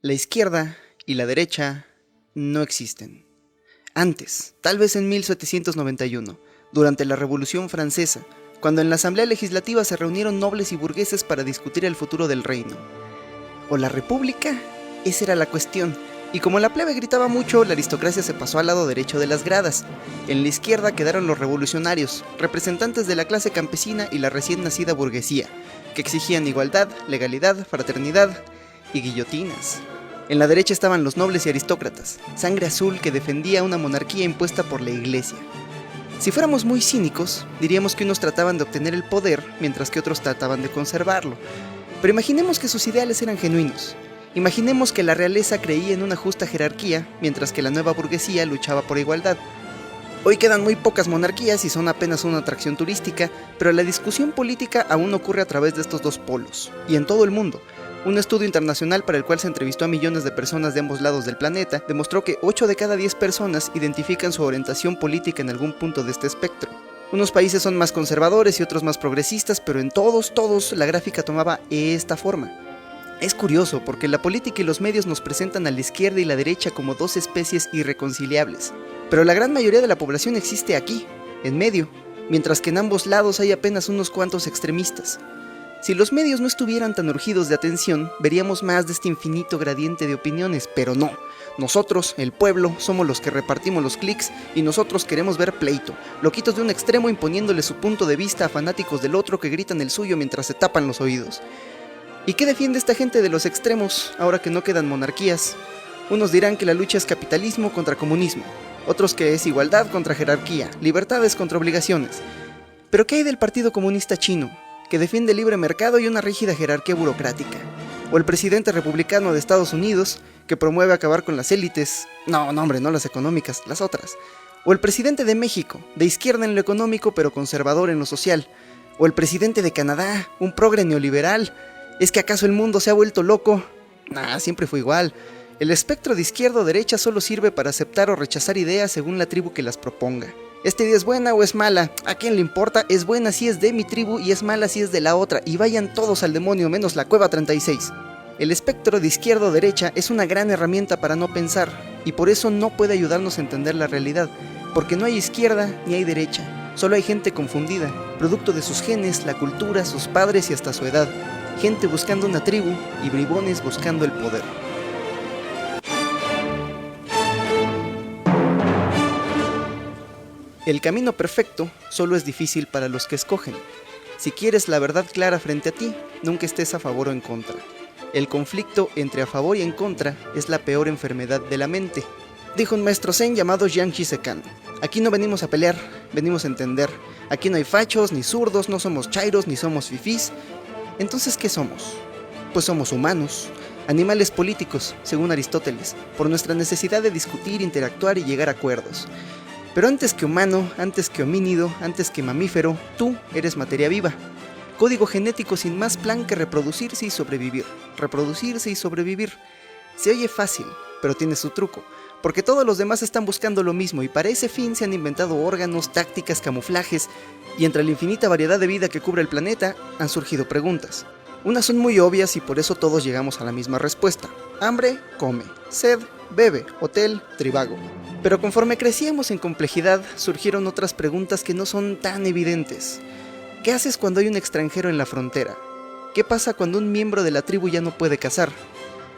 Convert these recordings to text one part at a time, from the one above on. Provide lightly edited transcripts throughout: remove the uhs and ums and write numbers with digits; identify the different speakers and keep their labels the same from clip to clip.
Speaker 1: La izquierda y la derecha no existen. Antes, tal vez en 1791, durante la Revolución Francesa, cuando en la Asamblea Legislativa se reunieron nobles y burgueses para discutir el futuro del reino. ¿O la República? Esa era la cuestión, y como la plebe gritaba mucho, la aristocracia se pasó al lado derecho de las gradas. En la izquierda quedaron los revolucionarios, representantes de la clase campesina y la recién nacida burguesía, que exigían igualdad, legalidad, fraternidad y guillotinas. En la derecha estaban los nobles y aristócratas, sangre azul que defendía una monarquía impuesta por la iglesia. Si fuéramos muy cínicos, diríamos que unos trataban de obtener el poder, mientras que otros trataban de conservarlo. Pero imaginemos que sus ideales eran genuinos. Imaginemos que la realeza creía en una justa jerarquía, mientras que la nueva burguesía luchaba por igualdad. Hoy quedan muy pocas monarquías y son apenas una atracción turística, pero la discusión política aún ocurre a través de estos dos polos, y en todo el mundo. Un estudio internacional para el cual se entrevistó a millones de personas de ambos lados del planeta demostró que 8 de cada 10 personas identifican su orientación política en algún punto de este espectro. Unos países son más conservadores y otros más progresistas, pero en todos la gráfica tomaba esta forma. Es curioso porque la política y los medios nos presentan a la izquierda y la derecha como dos especies irreconciliables, pero la gran mayoría de la población existe aquí, en medio, mientras que en ambos lados hay apenas unos cuantos extremistas. Si los medios no estuvieran tan urgidos de atención, veríamos más de este infinito gradiente de opiniones, pero no. Nosotros, el pueblo, somos los que repartimos los clics y nosotros queremos ver pleito, loquitos de un extremo imponiéndole su punto de vista a fanáticos del otro que gritan el suyo mientras se tapan los oídos. ¿Y qué defiende esta gente de los extremos, ahora que no quedan monarquías? Unos dirán que la lucha es capitalismo contra comunismo, otros que es igualdad contra jerarquía, libertades contra obligaciones. ¿Pero qué hay del Partido Comunista Chino, que defiende el libre mercado y una rígida jerarquía burocrática? O el presidente republicano de Estados Unidos, que promueve acabar con las élites, no las económicas, las otras. O el presidente de México, de izquierda en lo económico pero conservador en lo social. O el presidente de Canadá, un progre neoliberal. ¿Es que acaso el mundo se ha vuelto loco? Siempre fue igual. El espectro de izquierda o derecha solo sirve para aceptar o rechazar ideas según la tribu que las proponga. ¿Esta idea es buena o es mala? ¿A quién le importa? Es buena si es de mi tribu y es mala si es de la otra, y vayan todos al demonio menos la Cueva 36. El espectro de izquierda o derecha es una gran herramienta para no pensar, y por eso no puede ayudarnos a entender la realidad, porque no hay izquierda ni hay derecha, solo hay gente confundida, producto de sus genes, la cultura, sus padres y hasta su edad, gente buscando una tribu y bribones buscando el poder. El camino perfecto solo es difícil para los que escogen. Si quieres la verdad clara frente a ti, nunca estés a favor o en contra. El conflicto entre a favor y en contra es la peor enfermedad de la mente, dijo un maestro zen llamado Jiang Shisekan. Aquí no venimos a pelear, venimos a entender. Aquí no hay fachos ni zurdos, no somos chairos ni somos fifís. Entonces, ¿qué somos? Pues somos humanos, animales políticos, según Aristóteles, por nuestra necesidad de discutir, interactuar y llegar a acuerdos. Pero antes que humano, antes que homínido, antes que mamífero, tú eres materia viva. Código genético sin más plan que reproducirse y sobrevivir. Reproducirse y sobrevivir. Se oye fácil, pero tiene su truco, porque todos los demás están buscando lo mismo y para ese fin se han inventado órganos, tácticas, camuflajes, y entre la infinita variedad de vida que cubre el planeta han surgido preguntas. Unas son muy obvias y por eso todos llegamos a la misma respuesta. Hambre, come. Sed, bebe. Hotel, trivago. Pero conforme crecíamos en complejidad, surgieron otras preguntas que no son tan evidentes. ¿Qué haces cuando hay un extranjero en la frontera? ¿Qué pasa cuando un miembro de la tribu ya no puede cazar?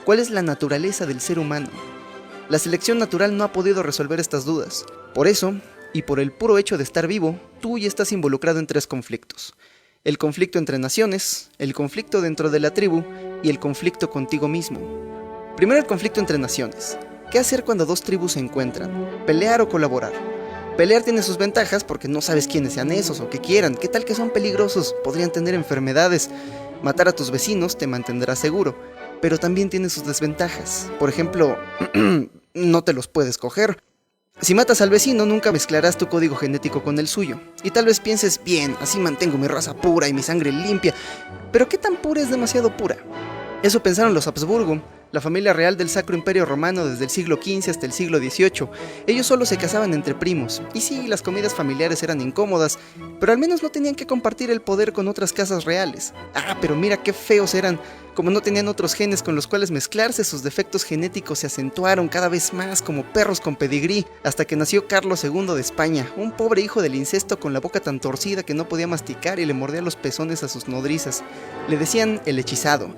Speaker 1: ¿Cuál es la naturaleza del ser humano? La selección natural no ha podido resolver estas dudas. Por eso, y por el puro hecho de estar vivo, tú ya estás involucrado en 3 conflictos. El conflicto entre naciones, el conflicto dentro de la tribu y el conflicto contigo mismo. Primero el conflicto entre naciones. ¿Qué hacer cuando 2 tribus se encuentran? ¿Pelear o colaborar? Pelear tiene sus ventajas porque no sabes quiénes sean esos o qué quieran. ¿Qué tal que son peligrosos? Podrían tener enfermedades. Matar a tus vecinos te mantendrá seguro, pero también tiene sus desventajas. Por ejemplo, no te los puedes coger. Si matas al vecino, nunca mezclarás tu código genético con el suyo. Y tal vez pienses, bien, así mantengo mi raza pura y mi sangre limpia. Pero ¿qué tan pura es demasiado pura? Eso pensaron los Habsburgo, la familia real del Sacro Imperio Romano desde el siglo XV hasta el siglo XVIII. Ellos solo se casaban entre primos, y sí, las comidas familiares eran incómodas, pero al menos no tenían que compartir el poder con otras casas reales. Pero mira qué feos eran. Como no tenían otros genes con los cuales mezclarse, sus defectos genéticos se acentuaron cada vez más como perros con pedigrí, hasta que nació Carlos II de España, un pobre hijo del incesto con la boca tan torcida que no podía masticar y le mordía los pezones a sus nodrizas. Le decían el hechizado.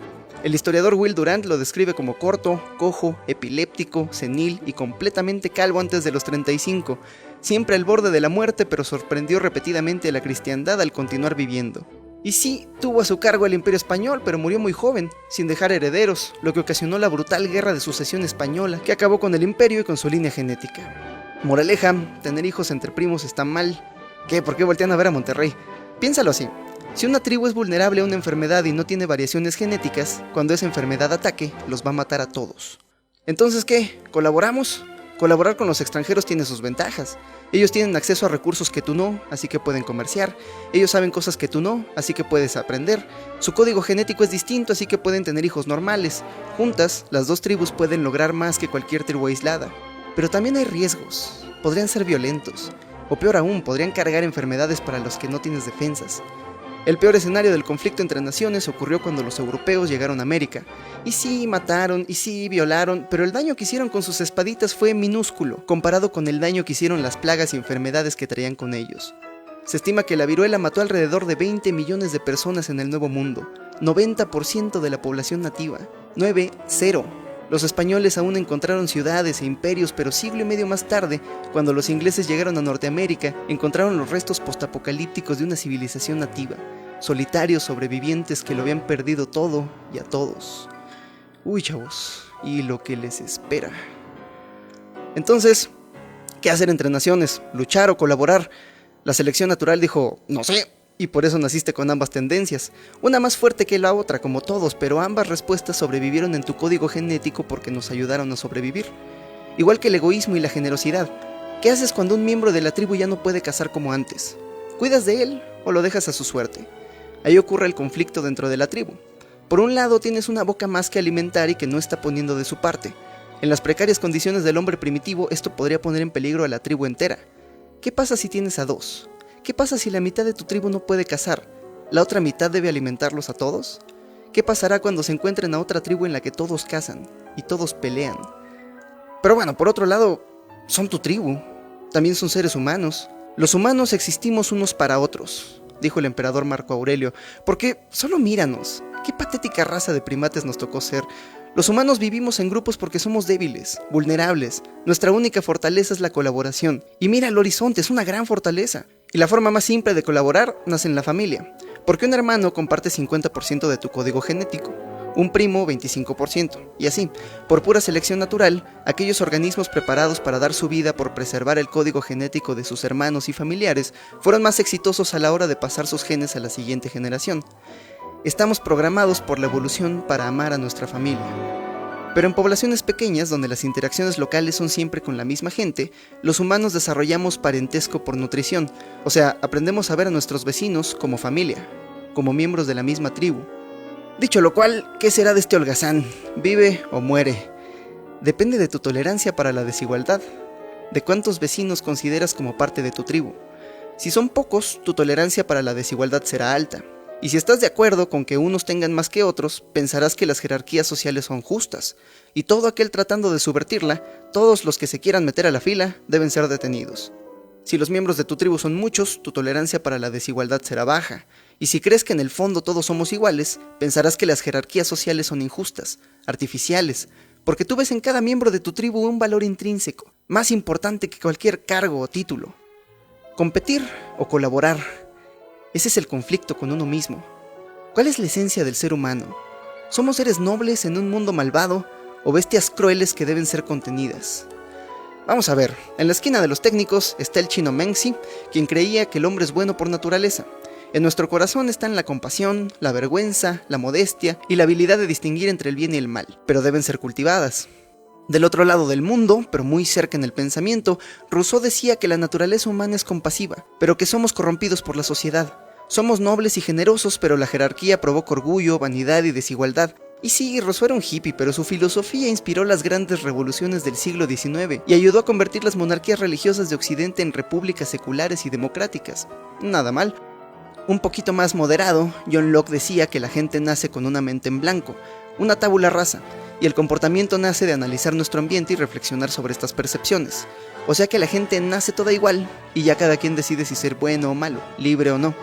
Speaker 1: El historiador Will Durant lo describe como corto, cojo, epiléptico, senil y completamente calvo antes de los 35, siempre al borde de la muerte, pero sorprendió repetidamente a la cristiandad al continuar viviendo. Y sí, tuvo a su cargo el Imperio Español, pero murió muy joven, sin dejar herederos, lo que ocasionó la brutal Guerra de Sucesión Española, que acabó con el imperio y con su línea genética. Moraleja, tener hijos entre primos está mal. ¿Qué? ¿Por qué voltean a ver a Monterrey? Piénsalo así. Si una tribu es vulnerable a una enfermedad y no tiene variaciones genéticas, cuando esa enfermedad ataque, los va a matar a todos. Entonces, ¿qué? ¿Colaboramos? Colaborar con los extranjeros tiene sus ventajas. Ellos tienen acceso a recursos que tú no, así que pueden comerciar. Ellos saben cosas que tú no, así que puedes aprender. Su código genético es distinto, así que pueden tener hijos normales. Juntas, las dos tribus pueden lograr más que cualquier tribu aislada. Pero también hay riesgos. Podrían ser violentos. O peor aún, podrían cargar enfermedades para los que no tienes defensas. El peor escenario del conflicto entre naciones ocurrió cuando los europeos llegaron a América. Y sí, mataron, y sí, violaron, pero el daño que hicieron con sus espaditas fue minúsculo, comparado con el daño que hicieron las plagas y enfermedades que traían con ellos. Se estima que la viruela mató alrededor de 20 millones de personas en el Nuevo Mundo, 90% de la población nativa, 9-0. Los españoles aún encontraron ciudades e imperios, pero siglo y medio más tarde, cuando los ingleses llegaron a Norteamérica, encontraron los restos postapocalípticos de una civilización nativa, solitarios sobrevivientes que lo habían perdido todo y a todos. Uy, chavos, y lo que les espera. Entonces, ¿qué hacer entre naciones? ¿Luchar o colaborar? La selección natural dijo, no sé. Y por eso naciste con ambas tendencias, una más fuerte que la otra como todos, pero ambas respuestas sobrevivieron en tu código genético porque nos ayudaron a sobrevivir. Igual que el egoísmo y la generosidad. ¿Qué haces cuando un miembro de la tribu ya no puede cazar como antes? ¿Cuidas de él o lo dejas a su suerte? Ahí ocurre el conflicto dentro de la tribu. Por un lado tienes una boca más que alimentar y que no está poniendo de su parte. En las precarias condiciones del hombre primitivo esto podría poner en peligro a la tribu entera. ¿Qué pasa si tienes a dos? ¿Qué pasa si la mitad de tu tribu no puede cazar? ¿La otra mitad debe alimentarlos a todos? ¿Qué pasará cuando se encuentren a otra tribu en la que todos cazan y todos pelean? Pero bueno, por otro lado, son tu tribu. También son seres humanos. Los humanos existimos unos para otros, dijo el emperador Marco Aurelio, porque solo míranos. Qué patética raza de primates nos tocó ser. Los humanos vivimos en grupos porque somos débiles, vulnerables. Nuestra única fortaleza es la colaboración. Y mira el horizonte, es una gran fortaleza. Y la forma más simple de colaborar nace en la familia, porque un hermano comparte 50% de tu código genético, un primo 25%, y así, por pura selección natural, aquellos organismos preparados para dar su vida por preservar el código genético de sus hermanos y familiares fueron más exitosos a la hora de pasar sus genes a la siguiente generación. Estamos programados por la evolución para amar a nuestra familia. Pero en poblaciones pequeñas, donde las interacciones locales son siempre con la misma gente, los humanos desarrollamos parentesco por nutrición, o sea, aprendemos a ver a nuestros vecinos como familia, como miembros de la misma tribu. Dicho lo cual, ¿qué será de este holgazán? ¿Vive o muere? Depende de tu tolerancia para la desigualdad, de cuántos vecinos consideras como parte de tu tribu. Si son pocos, tu tolerancia para la desigualdad será alta. Y si estás de acuerdo con que unos tengan más que otros, pensarás que las jerarquías sociales son justas, y todo aquel tratando de subvertirla, todos los que se quieran meter a la fila, deben ser detenidos. Si los miembros de tu tribu son muchos, tu tolerancia para la desigualdad será baja, y si crees que en el fondo todos somos iguales, pensarás que las jerarquías sociales son injustas, artificiales, porque tú ves en cada miembro de tu tribu un valor intrínseco, más importante que cualquier cargo o título. Competir o colaborar. Ese es el conflicto con uno mismo. ¿Cuál es la esencia del ser humano? ¿Somos seres nobles en un mundo malvado o bestias crueles que deben ser contenidas? Vamos a ver, en la esquina de los técnicos está el chino Meng Zi, quien creía que el hombre es bueno por naturaleza. En nuestro corazón están la compasión, la vergüenza, la modestia y la habilidad de distinguir entre el bien y el mal, pero deben ser cultivadas. Del otro lado del mundo, pero muy cerca en el pensamiento, Rousseau decía que la naturaleza humana es compasiva, pero que somos corrompidos por la sociedad. Somos nobles y generosos, pero la jerarquía provoca orgullo, vanidad y desigualdad. Y sí, Rousseau era un hippie, pero su filosofía inspiró las grandes revoluciones del siglo XIX y ayudó a convertir las monarquías religiosas de Occidente en repúblicas seculares y democráticas. Nada mal. Un poquito más moderado, John Locke decía que la gente nace con una mente en blanco, una tabula rasa, y el comportamiento nace de analizar nuestro ambiente y reflexionar sobre estas percepciones. O sea que la gente nace toda igual, y ya cada quien decide si ser bueno o malo, libre o no.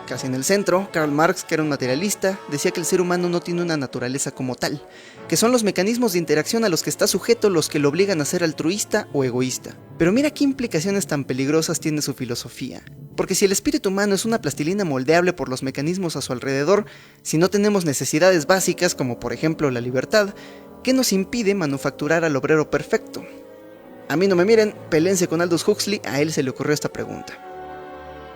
Speaker 1: Casi en el centro, Karl Marx, que era un materialista, decía que el ser humano no tiene una naturaleza como tal, que son los mecanismos de interacción a los que está sujeto los que lo obligan a ser altruista o egoísta. Pero mira qué implicaciones tan peligrosas tiene su filosofía. Porque si el espíritu humano es una plastilina moldeable por los mecanismos a su alrededor, si no tenemos necesidades básicas como por ejemplo la libertad, ¿qué nos impide manufacturar al obrero perfecto? A mí no me miren, pelense con Aldous Huxley, a él se le ocurrió esta pregunta.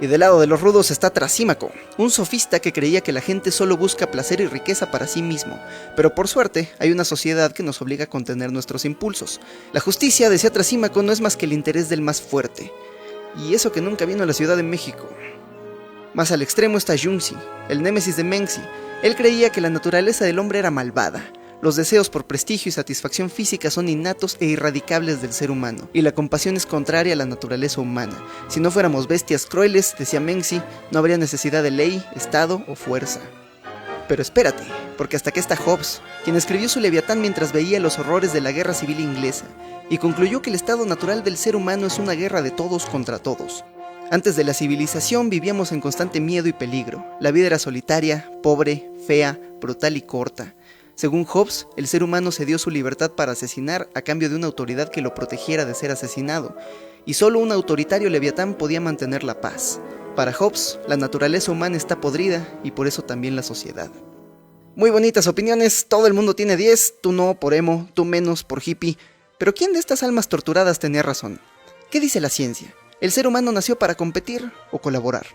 Speaker 1: Y del lado de los rudos está Trasímaco, un sofista que creía que la gente solo busca placer y riqueza para sí mismo, pero por suerte hay una sociedad que nos obliga a contener nuestros impulsos. La justicia, decía Trasímaco, no es más que el interés del más fuerte. Y eso que nunca vino a la Ciudad de México. Más al extremo está Junzi, el némesis de Menzi. Él creía que la naturaleza del hombre era malvada. Los deseos por prestigio y satisfacción física son innatos e irradicables del ser humano, y la compasión es contraria a la naturaleza humana. Si no fuéramos bestias crueles, decía Menzi, no habría necesidad de ley, estado o fuerza. Pero espérate, porque hasta aquí está Hobbes, quien escribió su Leviatán mientras veía los horrores de la guerra civil inglesa, y concluyó que el estado natural del ser humano es una guerra de todos contra todos. Antes de la civilización vivíamos en constante miedo y peligro. La vida era solitaria, pobre, fea, brutal y corta. Según Hobbes, el ser humano cedió su libertad para asesinar a cambio de una autoridad que lo protegiera de ser asesinado, y solo un autoritario Leviatán podía mantener la paz. Para Hobbes, la naturaleza humana está podrida y por eso también la sociedad. Muy bonitas opiniones, todo el mundo tiene 10, tú no por emo, tú menos por hippie, pero ¿quién de estas almas torturadas tenía razón? ¿Qué dice la ciencia? ¿El ser humano nació para competir o colaborar?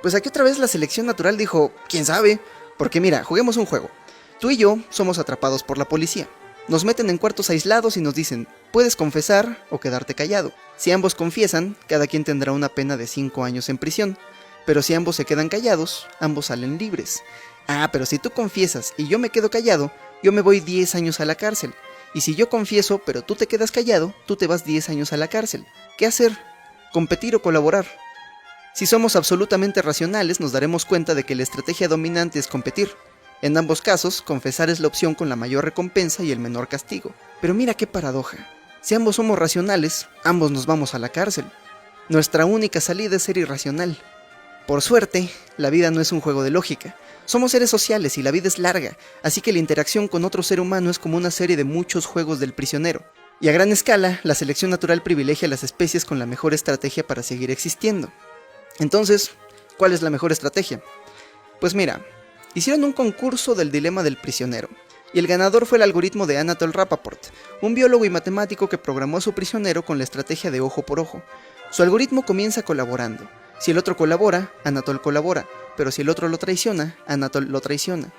Speaker 1: Pues aquí otra vez la selección natural dijo, ¿quién sabe? Porque mira, juguemos un juego. Tú y yo somos atrapados por la policía. Nos meten en cuartos aislados y nos dicen, puedes confesar o quedarte callado. Si ambos confiesan, cada quien tendrá una pena de 5 años en prisión. Pero si ambos se quedan callados, ambos salen libres. Ah, pero si tú confiesas y yo me quedo callado, yo me voy 10 años a la cárcel. Y si yo confieso, pero tú te quedas callado, tú te vas 10 años a la cárcel. ¿Qué hacer? ¿Competir o colaborar? Si somos absolutamente racionales, nos daremos cuenta de que la estrategia dominante es competir. En ambos casos, confesar es la opción con la mayor recompensa y el menor castigo. Pero mira qué paradoja. Si ambos somos racionales, ambos nos vamos a la cárcel. Nuestra única salida es ser irracional. Por suerte, la vida no es un juego de lógica. Somos seres sociales y la vida es larga, así que la interacción con otro ser humano es como una serie de muchos juegos del prisionero. Y a gran escala, la selección natural privilegia a las especies con la mejor estrategia para seguir existiendo. Entonces, ¿cuál es la mejor estrategia? Pues mira, hicieron un concurso del dilema del prisionero, y el ganador fue el algoritmo de Anatole Rappaport, un biólogo y matemático que programó a su prisionero con la estrategia de ojo por ojo. Su algoritmo comienza colaborando. Si el otro colabora, Anatole colabora, pero si el otro lo traiciona, Anatole lo traiciona.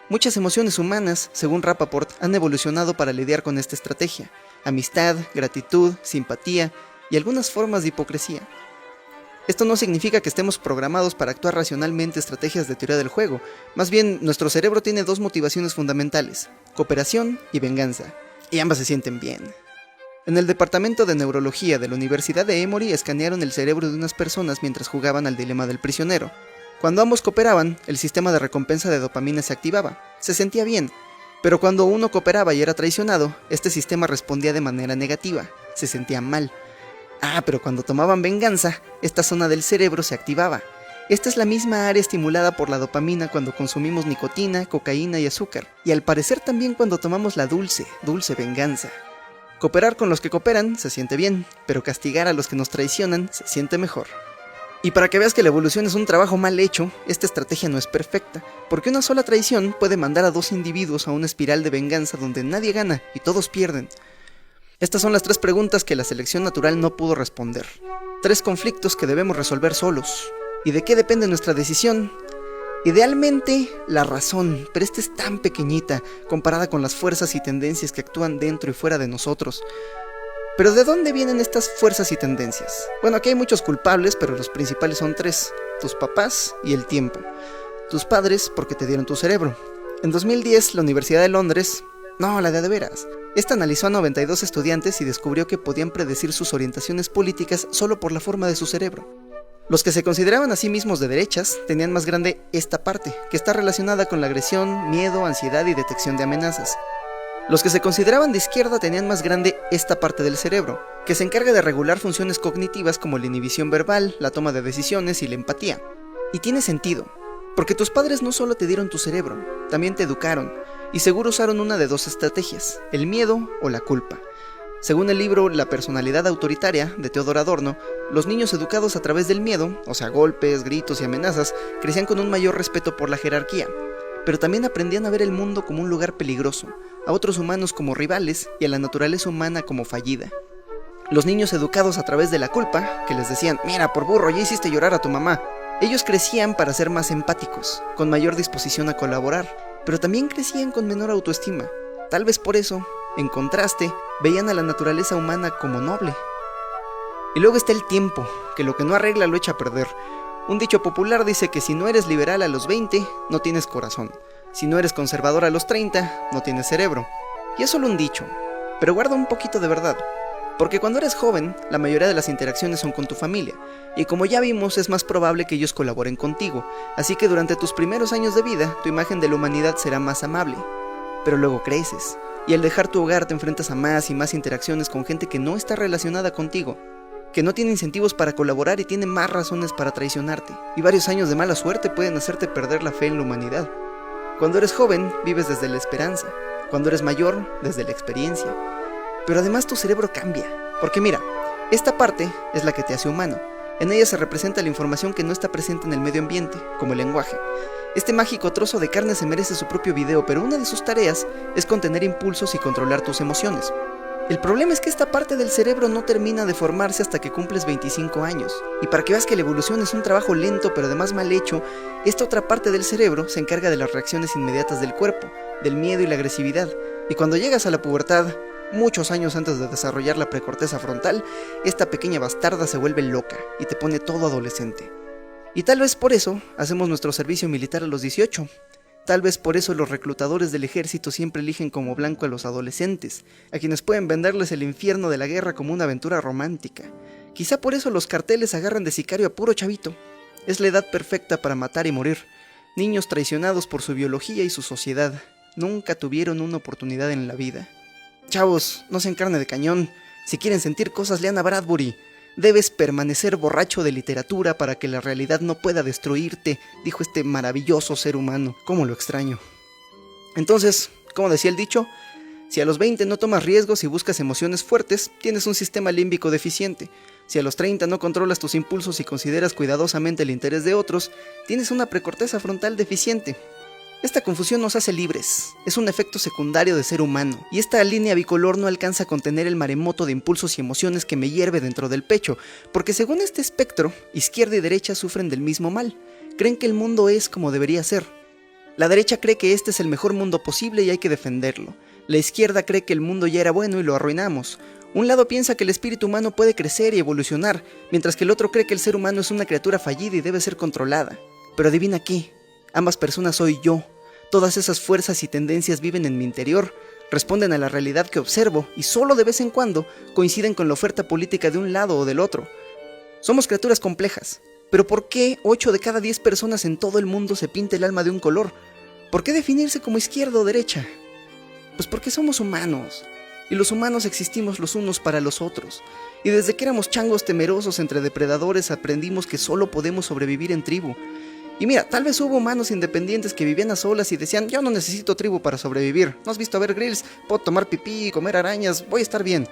Speaker 1: Muchas emociones humanas, según Rappaport, han evolucionado para lidiar con esta estrategia: amistad, gratitud, simpatía y algunas formas de hipocresía. Esto no significa que estemos programados para actuar racionalmente estrategias de teoría del juego. Más bien, nuestro cerebro tiene 2 motivaciones fundamentales: cooperación y venganza. Y ambas se sienten bien. En el departamento de neurología de la Universidad de Emory escanearon el cerebro de unas personas mientras jugaban al dilema del prisionero. Cuando ambos cooperaban, el sistema de recompensa de dopamina se activaba. Se sentía bien. Pero cuando uno cooperaba y era traicionado, este sistema respondía de manera negativa. Se sentía mal. Ah, pero cuando tomaban venganza, esta zona del cerebro se activaba. Esta es la misma área estimulada por la dopamina cuando consumimos nicotina, cocaína y azúcar. Y al parecer también cuando tomamos la dulce venganza. Cooperar con los que cooperan se siente bien, pero castigar a los que nos traicionan se siente mejor. Y para que veas que la evolución es un trabajo mal hecho, esta estrategia no es perfecta, porque una sola traición puede mandar a 2 individuos a una espiral de venganza donde nadie gana y todos pierden. Estas son las 3 preguntas que la selección natural no pudo responder. 3 conflictos que debemos resolver solos. ¿Y de qué depende nuestra decisión? Idealmente, la razón, pero esta es tan pequeñita comparada con las fuerzas y tendencias que actúan dentro y fuera de nosotros. ¿Pero de dónde vienen estas fuerzas y tendencias? Bueno, aquí hay muchos culpables, pero los principales son 3. Tus papás y el tiempo. Tus padres porque te dieron tu cerebro. En 2010, la Universidad de Londres, no, la de veras, esta analizó a 92 estudiantes y descubrió que podían predecir sus orientaciones políticas solo por la forma de su cerebro. Los que se consideraban a sí mismos de derechas tenían más grande esta parte, que está relacionada con la agresión, miedo, ansiedad y detección de amenazas. Los que se consideraban de izquierda tenían más grande esta parte del cerebro, que se encarga de regular funciones cognitivas como la inhibición verbal, la toma de decisiones y la empatía. Y tiene sentido, porque tus padres no solo te dieron tu cerebro, también te educaron, y seguro usaron una de dos estrategias, el miedo o la culpa. Según el libro La personalidad autoritaria de Theodor Adorno, los niños educados a través del miedo, o sea golpes, gritos y amenazas, crecían con un mayor respeto por la jerarquía, pero también aprendían a ver el mundo como un lugar peligroso, a otros humanos como rivales y a la naturaleza humana como fallida. Los niños educados a través de la culpa, que les decían, mira, por burro, ya hiciste llorar a tu mamá, ellos crecían para ser más empáticos, con mayor disposición a colaborar, pero también crecían con menor autoestima. Tal vez por eso, en contraste, veían a la naturaleza humana como noble. Y luego está el tiempo, que lo que no arregla lo echa a perder. Un dicho popular dice que si no eres liberal a los 20, no tienes corazón. Si no eres conservador a los 30, no tienes cerebro. Y es solo un dicho, pero guarda un poquito de verdad. Porque cuando eres joven, la mayoría de las interacciones son con tu familia, y como ya vimos, es más probable que ellos colaboren contigo, así que durante tus primeros años de vida, tu imagen de la humanidad será más amable. Pero luego creces, y al dejar tu hogar te enfrentas a más y más interacciones con gente que no está relacionada contigo, que no tiene incentivos para colaborar y tiene más razones para traicionarte, y varios años de mala suerte pueden hacerte perder la fe en la humanidad. Cuando eres joven, vives desde la esperanza, cuando eres mayor, desde la experiencia. Pero además tu cerebro cambia, porque mira, esta parte es la que te hace humano. En ella se representa la información que no está presente en el medio ambiente, como el lenguaje. Este mágico trozo de carne se merece su propio video, pero una de sus tareas es contener impulsos y controlar tus emociones. El problema es que esta parte del cerebro no termina de formarse hasta que cumples 25 años. Y para que veas que la evolución es un trabajo lento pero además mal hecho, esta otra parte del cerebro se encarga de las reacciones inmediatas del cuerpo, del miedo y la agresividad. Y cuando llegas a la pubertad, muchos años antes de desarrollar la precorteza frontal, esta pequeña bastarda se vuelve loca y te pone todo adolescente. Y tal vez por eso hacemos nuestro servicio militar a los 18. Tal vez por eso los reclutadores del ejército siempre eligen como blanco a los adolescentes, a quienes pueden venderles el infierno de la guerra como una aventura romántica. Quizá por eso los carteles agarran de sicario a puro chavito. Es la edad perfecta para matar y morir. Niños traicionados por su biología y su sociedad. Nunca tuvieron una oportunidad en la vida. Chavos, no sean carne de cañón. Si quieren sentir cosas, lean a Bradbury. Debes permanecer borracho de literatura para que la realidad no pueda destruirte, dijo este maravilloso ser humano. ¿Cómo lo extraño? Entonces, como decía el dicho, si a los 20 no tomas riesgos y buscas emociones fuertes, tienes un sistema límbico deficiente. Si a los 30 no controlas tus impulsos y consideras cuidadosamente el interés de otros, tienes una precorteza frontal deficiente. Esta confusión nos hace libres, es un efecto secundario de ser humano, y esta línea bicolor no alcanza a contener el maremoto de impulsos y emociones que me hierve dentro del pecho, porque según este espectro, izquierda y derecha sufren del mismo mal, creen que el mundo es como debería ser. La derecha cree que este es el mejor mundo posible y hay que defenderlo. La izquierda cree que el mundo ya era bueno y lo arruinamos. Un lado piensa que el espíritu humano puede crecer y evolucionar, mientras que el otro cree que el ser humano es una criatura fallida y debe ser controlada. Pero adivina qué. Ambas personas soy yo. Todas esas fuerzas y tendencias viven en mi interior, responden a la realidad que observo y solo de vez en cuando coinciden con la oferta política de un lado o del otro. Somos criaturas complejas, pero ¿por qué 8 de cada 10 personas en todo el mundo se pinta el alma de un color? ¿Por qué definirse como izquierda o derecha? Pues porque somos humanos, y los humanos existimos los unos para los otros, y desde que éramos changos temerosos entre depredadores aprendimos que solo podemos sobrevivir en tribu. Y mira, tal vez hubo humanos independientes que vivían a solas y decían, yo no necesito tribu para sobrevivir, ¿no has visto a Bear Grylls? Puedo tomar pipí, comer arañas, voy a estar bien.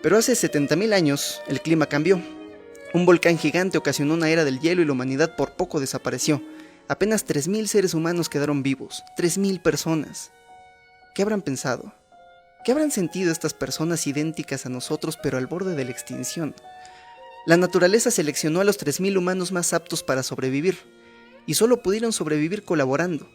Speaker 1: Pero hace 70.000 años, el clima cambió. Un volcán gigante ocasionó una era del hielo y la humanidad por poco desapareció. Apenas 3.000 seres humanos quedaron vivos, 3.000 personas. ¿Qué habrán pensado? ¿Qué habrán sentido estas personas idénticas a nosotros pero al borde de la extinción? La naturaleza seleccionó a los 3.000 humanos más aptos para sobrevivir. Y solo pudieron sobrevivir colaborando.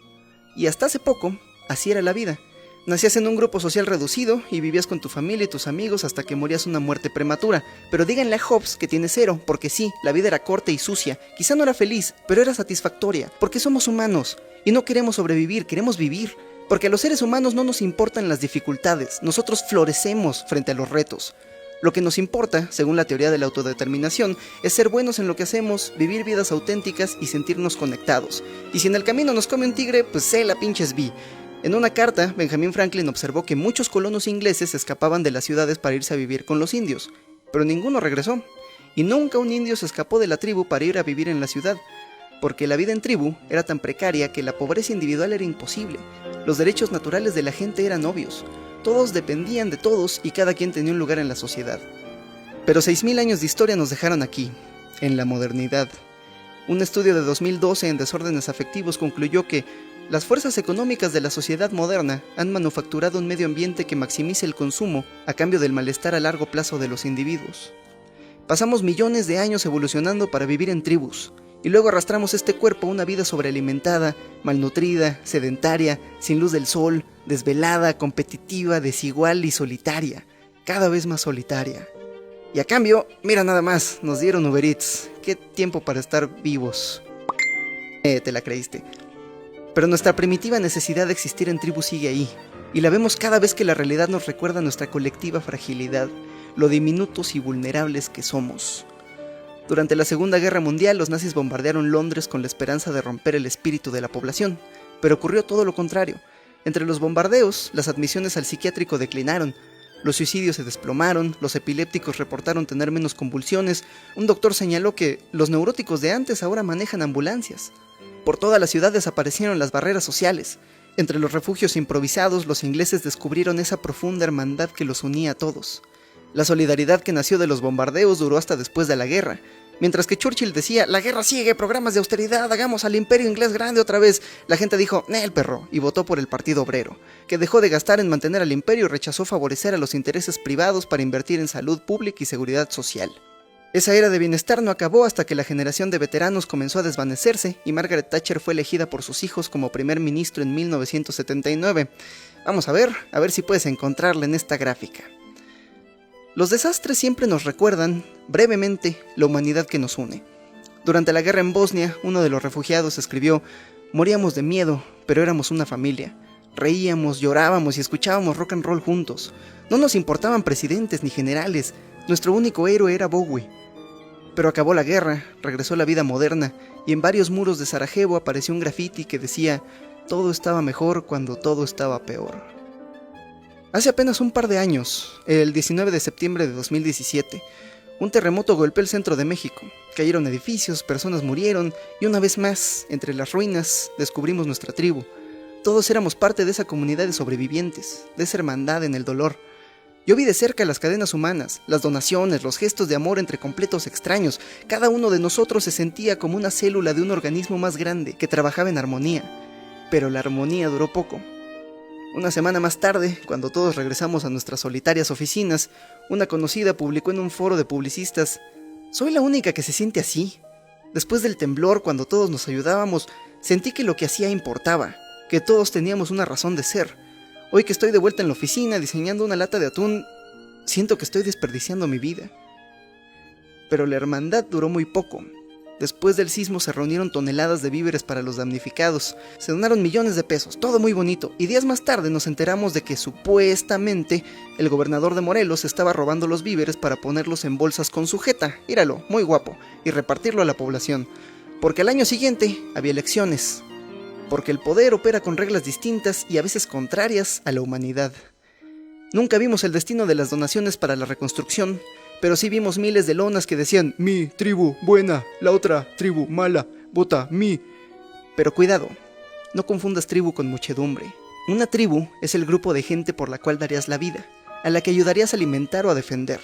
Speaker 1: Y hasta hace poco, así era la vida. Nacías en un grupo social reducido y vivías con tu familia y tus amigos hasta que morías una muerte prematura. Pero díganle a Hobbes que tiene 0, porque sí, la vida era corta y sucia. Quizá no era feliz, pero era satisfactoria, porque somos humanos y no queremos sobrevivir, queremos vivir. Porque a los seres humanos no nos importan las dificultades, nosotros florecemos frente a los retos. Lo que nos importa, según la teoría de la autodeterminación, es ser buenos en lo que hacemos, vivir vidas auténticas y sentirnos conectados. Y si en el camino nos come un tigre, pues sé la pinches vi. En una carta, Benjamin Franklin observó que muchos colonos ingleses escapaban de las ciudades para irse a vivir con los indios, pero ninguno regresó. Y nunca un indio se escapó de la tribu para ir a vivir en la ciudad, porque la vida en tribu era tan precaria que la pobreza individual era imposible. Los derechos naturales de la gente eran obvios. Todos dependían de todos y cada quien tenía un lugar en la sociedad. Pero 6000 años de historia nos dejaron aquí, en la modernidad. Un estudio de 2012 en desórdenes afectivos concluyó que las fuerzas económicas de la sociedad moderna han manufacturado un medio ambiente que maximice el consumo a cambio del malestar a largo plazo de los individuos. Pasamos millones de años evolucionando para vivir en tribus, y luego arrastramos este cuerpo a una vida sobrealimentada, malnutrida, sedentaria, sin luz del sol, desvelada, competitiva, desigual y solitaria, cada vez más solitaria. Y a cambio, mira nada más, nos dieron Uber Eats. Qué tiempo para estar vivos. Te la creíste. Pero nuestra primitiva necesidad de existir en tribu sigue ahí, y la vemos cada vez que la realidad nos recuerda nuestra colectiva fragilidad, lo diminutos y vulnerables que somos. Durante la Segunda Guerra Mundial, los nazis bombardearon Londres con la esperanza de romper el espíritu de la población, pero ocurrió todo lo contrario. Entre los bombardeos, las admisiones al psiquiátrico declinaron, los suicidios se desplomaron, los epilépticos reportaron tener menos convulsiones, un doctor señaló que los neuróticos de antes ahora manejan ambulancias. Por toda la ciudad desaparecieron las barreras sociales. Entre los refugios improvisados, los ingleses descubrieron esa profunda hermandad que los unía a todos. La solidaridad que nació de los bombardeos duró hasta después de la guerra. Mientras que Churchill decía, la guerra sigue, programas de austeridad, hagamos al imperio inglés grande otra vez, la gente dijo, el perro, y votó por el Partido Obrero, que dejó de gastar en mantener al imperio y rechazó favorecer a los intereses privados para invertir en salud pública y seguridad social. Esa era de bienestar no acabó hasta que la generación de veteranos comenzó a desvanecerse y Margaret Thatcher fue elegida por sus hijos como primer ministro en 1979. Vamos a ver si puedes encontrarla en esta gráfica. Los desastres siempre nos recuerdan, brevemente, la humanidad que nos une. Durante la guerra en Bosnia, uno de los refugiados escribió, moríamos de miedo, pero éramos una familia. Reíamos, llorábamos y escuchábamos rock and roll juntos. No nos importaban presidentes ni generales, nuestro único héroe era Bowie. Pero acabó la guerra, regresó la vida moderna, y en varios muros de Sarajevo apareció un grafiti que decía, todo estaba mejor cuando todo estaba peor. Hace apenas un par de años, el 19 de septiembre de 2017, un terremoto golpeó el centro de México. Cayeron edificios, personas murieron, y una vez más, entre las ruinas, descubrimos nuestra tribu. Todos éramos parte de esa comunidad de sobrevivientes, de esa hermandad en el dolor. Yo vi de cerca las cadenas humanas, las donaciones, los gestos de amor entre completos extraños. Cada uno de nosotros se sentía como una célula de un organismo más grande que trabajaba en armonía. Pero la armonía duró poco. Una semana más tarde, cuando todos regresamos a nuestras solitarias oficinas, una conocida publicó en un foro de publicistas, «Soy la única que se siente así. Después del temblor, cuando todos nos ayudábamos, sentí que lo que hacía importaba, que todos teníamos una razón de ser. Hoy que estoy de vuelta en la oficina diseñando una lata de atún, siento que estoy desperdiciando mi vida». Pero la hermandad duró muy poco. Después del sismo se reunieron toneladas de víveres para los damnificados, se donaron millones de pesos, todo muy bonito, y días más tarde nos enteramos de que supuestamente el gobernador de Morelos estaba robando los víveres para ponerlos en bolsas con sujeta, míralo, muy guapo, y repartirlo a la población, porque al año siguiente había elecciones, porque el poder opera con reglas distintas y a veces contrarias a la humanidad. Nunca vimos el destino de las donaciones para la reconstrucción, pero sí vimos miles de lonas que decían, mi tribu buena, la otra tribu mala, vota mi. Pero cuidado, no confundas tribu con muchedumbre. Una tribu es el grupo de gente por la cual darías la vida, a la que ayudarías a alimentar o a defender.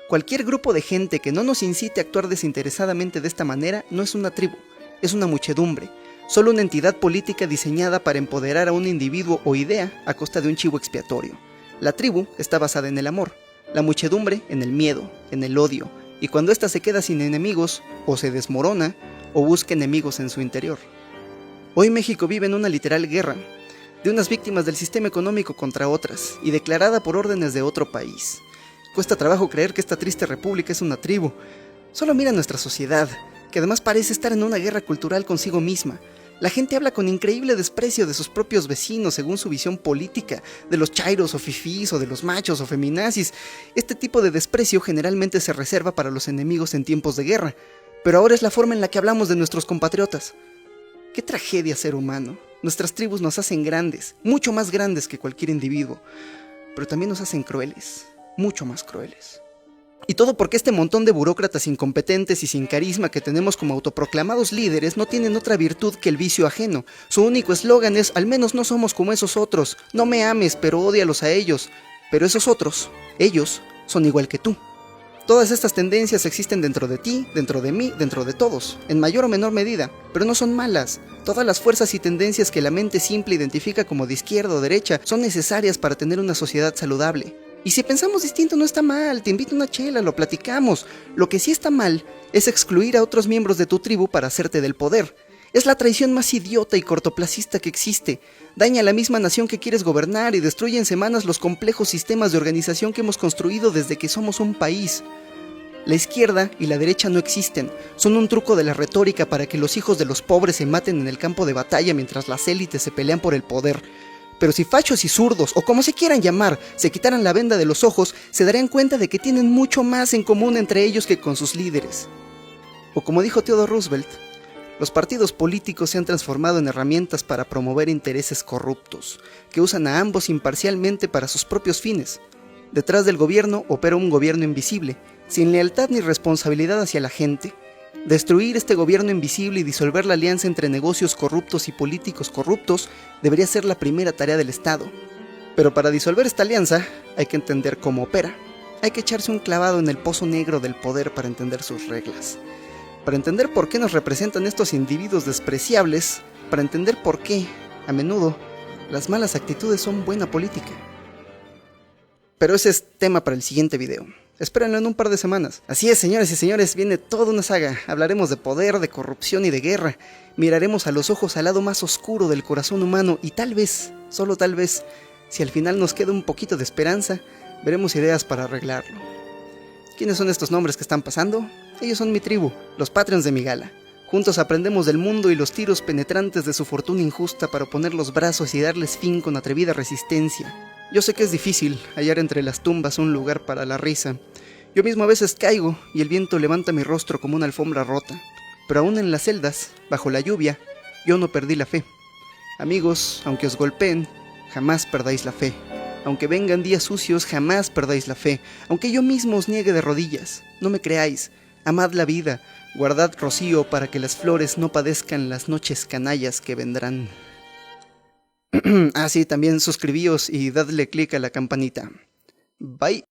Speaker 1: Cualquier grupo de gente que no nos incite a actuar desinteresadamente de esta manera no es una tribu, es una muchedumbre, solo una entidad política diseñada para empoderar a un individuo o idea a costa de un chivo expiatorio. La tribu está basada en el amor, la muchedumbre en el miedo, en el odio, y cuando ésta se queda sin enemigos, o se desmorona, o busca enemigos en su interior. Hoy México vive en una literal guerra, de unas víctimas del sistema económico contra otras, y declarada por órdenes de otro país. Cuesta trabajo creer que esta triste república es una tribu. Solo mira nuestra sociedad, que además parece estar en una guerra cultural consigo misma. La gente habla con increíble desprecio de sus propios vecinos según su visión política, de los chairos o fifís o de los machos o feminazis. Este tipo de desprecio generalmente se reserva para los enemigos en tiempos de guerra, pero ahora es la forma en la que hablamos de nuestros compatriotas. ¡Qué tragedia ser humano! Nuestras tribus nos hacen grandes, mucho más grandes que cualquier individuo, pero también nos hacen crueles, mucho más crueles. Y todo porque este montón de burócratas incompetentes y sin carisma que tenemos como autoproclamados líderes no tienen otra virtud que el vicio ajeno. Su único eslogan es: al menos no somos como esos otros, no me ames, pero ódialos a ellos. Pero esos otros, ellos, son igual que tú. Todas estas tendencias existen dentro de ti, dentro de mí, dentro de todos, en mayor o menor medida, pero no son malas. Todas las fuerzas y tendencias que la mente simple identifica como de izquierda o derecha son necesarias para tener una sociedad saludable. Y si pensamos distinto no está mal, te invito a una chela, lo platicamos. Lo que sí está mal es excluir a otros miembros de tu tribu para hacerte del poder. Es la traición más idiota y cortoplacista que existe. Daña a la misma nación que quieres gobernar y destruye en semanas los complejos sistemas de organización que hemos construido desde que somos un país. La izquierda y la derecha no existen, son un truco de la retórica para que los hijos de los pobres se maten en el campo de batalla mientras las élites se pelean por el poder. Pero si fachos y zurdos, o como se quieran llamar, se quitaran la venda de los ojos, se darían cuenta de que tienen mucho más en común entre ellos que con sus líderes. O como dijo Theodore Roosevelt, los partidos políticos se han transformado en herramientas para promover intereses corruptos, que usan a ambos imparcialmente para sus propios fines. Detrás del gobierno opera un gobierno invisible, sin lealtad ni responsabilidad hacia la gente. Destruir este gobierno invisible y disolver la alianza entre negocios corruptos y políticos corruptos debería ser la primera tarea del Estado. Pero para disolver esta alianza hay que entender cómo opera. Hay que echarse un clavado en el pozo negro del poder para entender sus reglas. Para entender por qué nos representan estos individuos despreciables, para entender por qué, a menudo, las malas actitudes son buena política. Pero ese es tema para el siguiente video. Espérenlo en un par de semanas. Así es, señores y señores, viene toda una saga. Hablaremos de poder, de corrupción y de guerra. Miraremos a los ojos al lado más oscuro del corazón humano y tal vez, solo tal vez, si al final nos queda un poquito de esperanza, veremos ideas para arreglarlo. ¿Quiénes son estos nombres que están pasando? Ellos son mi tribu, los Patreons de mi gala. Juntos aprendemos del mundo y los tiros penetrantes de su fortuna injusta para poner los brazos y darles fin con atrevida resistencia. Yo sé que es difícil hallar entre las tumbas un lugar para la risa. Yo mismo a veces caigo y el viento levanta mi rostro como una alfombra rota. Pero aún en las celdas, bajo la lluvia, yo no perdí la fe. Amigos, aunque os golpeen, jamás perdáis la fe. Aunque vengan días sucios, jamás perdáis la fe. Aunque yo mismo os niegue de rodillas, no me creáis. Amad la vida, guardad rocío para que las flores no padezcan las noches canallas que vendrán. Sí, también suscribíos y dadle click a la campanita. Bye.